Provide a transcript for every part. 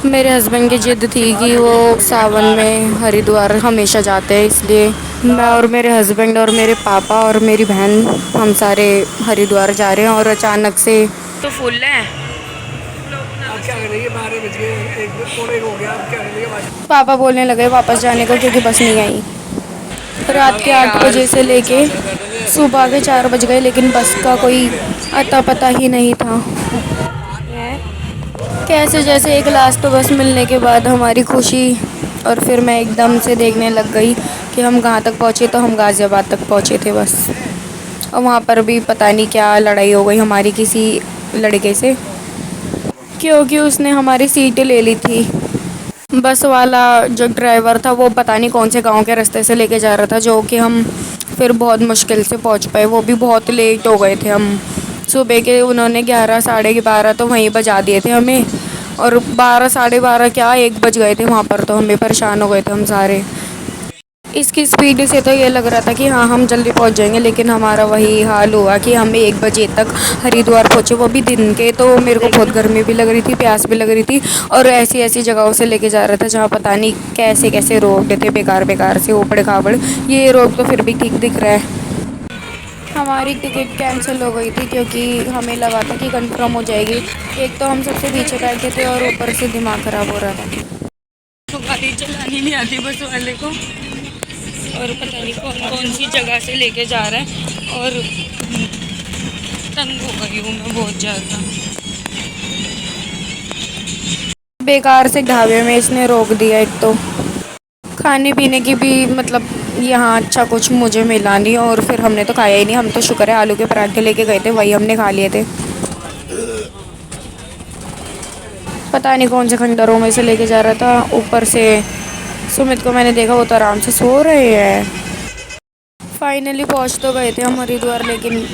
मेरे हस्बैंड की ज़िद थी कि वो सावन में हरिद्वार हमेशा जाते हैं, इसलिए मैं और मेरे हस्बैंड और मेरे पापा और मेरी बहन हम सारे हरिद्वार जा रहे हैं। और अचानक से तो फुल है। अब क्या करेंगे, 12 बज गए, एक पौने एक हो गया, अब क्या करेंगे। पापा बोलने लगे वापस जाने को क्योंकि बस नहीं आई। रात के अरे 8 बजे से लेके सुबह के 4 बज गए, लेकिन बस का कोई अता पता ही नहीं था। कैसे जैसे एक लास्ट बस मिलने के बाद हमारी खुशी, और फिर मैं एकदम से देखने लग गई कि हम कहाँ तक पहुँचे। तो हम गाज़ियाबाद तक पहुँचे थे बस। और वहाँ पर भी पता नहीं क्या लड़ाई हो गई हमारी किसी लड़के से, क्योंकि उसने हमारी सीट ले ली थी। बस वाला जो ड्राइवर था वो पता नहीं कौन से गांव के रास्ते से लेके जा रहा था, जो कि हम फिर बहुत मुश्किल से पहुंच पाए। वो भी बहुत लेट हो गए थे हम सुबह के। उन्होंने 11 साढ़े 12 तो वहीं बजा दिए थे हमें, और 12 साढ़े 12 क्या 1 बज गए थे वहाँ पर। तो हमें परेशान हो गए थे हम सारे। इसकी स्पीड से तो ये लग रहा था कि हाँ हम जल्दी पहुँच जाएंगे, लेकिन हमारा वही हाल हुआ कि हमें 1 बजे तक हरिद्वार पहुँचे, वो भी दिन के। तो मेरे को बहुत गर्मी भी लग रही थी, प्यास भी लग रही थी, और ऐसी ऐसी जगहों से लेके जा रहा था जहाँ पता नहीं कैसे कैसे रोड थे, बेकार बेकार से ऊबड़ खाबड़। ये रोड तो फिर भी ठीक दिख रहा है। हमारी टिकट कैंसिल हो गई थी क्योंकि हमें लगा था कि कंफर्म हो जाएगी। एक तो हम सबसे पीछे बैठे थे और ऊपर से दिमाग ख़राब हो रहा था। तो गाड़ी चलानी नहीं आती बस वाले को, और पता नहीं कौन कौन सी जगह से लेके जा रहा है। और तंग हो गई हूँ मैं बहुत ज़्यादा। बेकार से ढाबे में इसने रोक दिया। एक तो खाने पीने की भी मतलब यहाँ अच्छा कुछ मुझे मिला नहीं, और फिर हमने तो खाया ही नहीं। हम तो शुक्र है आलू के पराठे लेके गए थे, वही हमने खा लिए थे। पता नहीं कौन से खंडरों में से लेके जा रहा था। ऊपर से सुमित को मैंने देखा, वो तो आराम से सो रहे हैं। फाइनली पहुंच तो गए थे हम हरिद्वार, लेकिन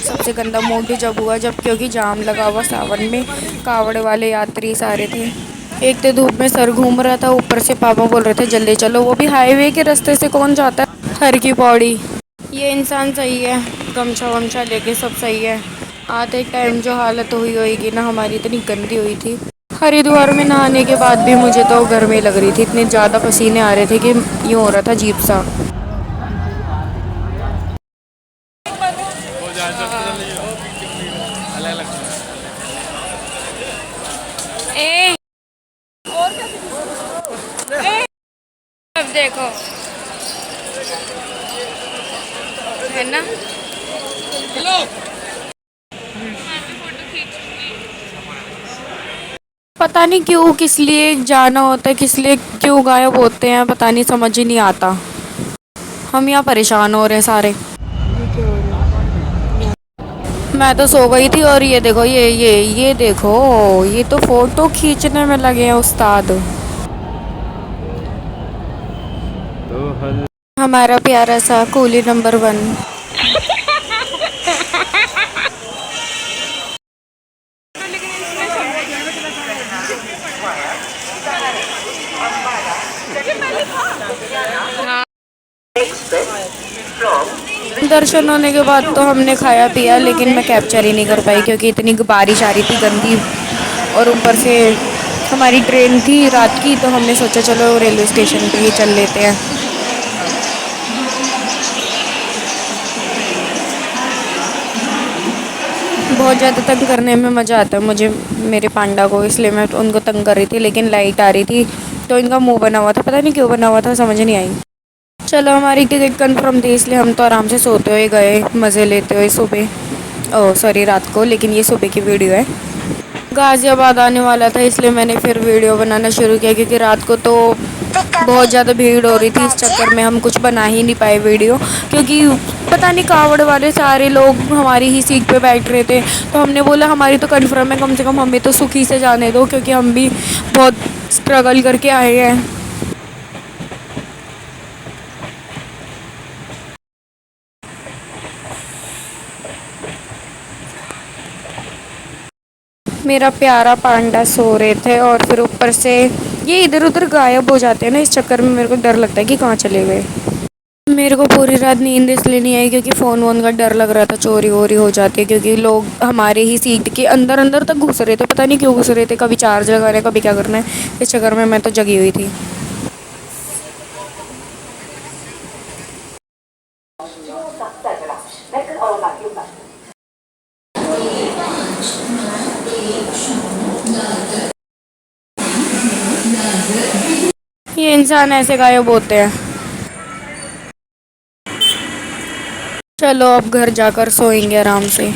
सबसे गंदा मूड भी जब हुआ जब, क्योंकि जाम लगा हुआ सावन में। कावड़ वाले यात्री सारे थे। एक तो धूप में सर घूम रहा था, ऊपर से पापा बोल रहे थे जल्दी चलो। वो भी हाईवे के रास्ते से कौन जाता है हर की पौड़ी। ये इंसान सही है, गमछा वमछा लेके सब सही है। आते टाइम जो हालत हुई होगी ना हमारी, इतनी गंदी हुई थी। हरिद्वार में नहाने के बाद भी मुझे तो गर्मी लग रही थी, इतने ज़्यादा पसीने आ रहे थे कि यूँ हो रहा था अजीब सा। ए, अब देखो है ना। पता नहीं क्यों, किस लिए जाना होता है, किस लिए क्यों गायब होते हैं, पता नहीं, समझ ही नहीं आता। हम यहाँ परेशान हो रहे हैं सारे। मैं तो सो गई थी, और ये देखो ये देखो, ये तो फोटो खींचने में लगे हैं उस्ताद। हमारा प्यारा सा कूली नंबर 1। दर्शन होने के बाद तो हमने खाया पिया, लेकिन मैं कैप्चर ही नहीं कर पाई क्योंकि इतनी बारिश आ रही थी गंदी। और ऊपर से हमारी ट्रेन थी रात की, तो हमने सोचा चलो रेलवे स्टेशन पे ही चल लेते हैं। बहुत ज़्यादा तंग करने में मज़ा आता है मुझे, मेरे पांडा को, इसलिए मैं उनको तंग कर रही थी। लेकिन लाइट आ रही थी तो इनका मुंह बना हुआ था, पता नहीं क्यों बना हुआ था, समझ नहीं आई। चलो हमारी टिकट कंफर्म थी, इसलिए हम तो आराम से सोते हुए गए, मज़े लेते हुए सुबह। ओह सॉरी, रात को, लेकिन ये सुबह की वीडियो है। गाज़ियाबाद आने वाला था, इसलिए मैंने फिर वीडियो बनाना शुरू किया, क्योंकि रात को तो बहुत ज़्यादा भीड़ हो रही थी। इस चक्कर में हम कुछ बना ही नहीं पाए वीडियो, क्योंकि पता नहीं कावड़ वाले सारे लोग हमारी ही सीट पे बैठ रहे थे। तो हमने बोला हमारी तो कन्फर्म है, कम से कम हमें तो सुखी से जाने दो, क्योंकि हम भी बहुत स्ट्रगल करके आए हैं। मेरा प्यारा पांडा सो रहे थे, और फिर ऊपर से ये इधर उधर गायब हो जाते हैं ना, इस चक्कर में मेरे को डर लगता है कि कहाँ चले गए। मेरे को पूरी रात नींद इसलिए नहीं आई क्योंकि फ़ोन वोन का डर लग रहा था, चोरी वोरी हो जाती है, क्योंकि लोग हमारे ही सीट के अंदर अंदर तक घुस रहे थे, पता नहीं क्यों घुस रहे थे, कभी चार्ज लगा रहे कभी क्या करना है। इस चक्कर में मैं तो जगी हुई थी। ये इंसान ऐसे गायब होते हैं। चलो अब घर जाकर सोएंगे आराम से।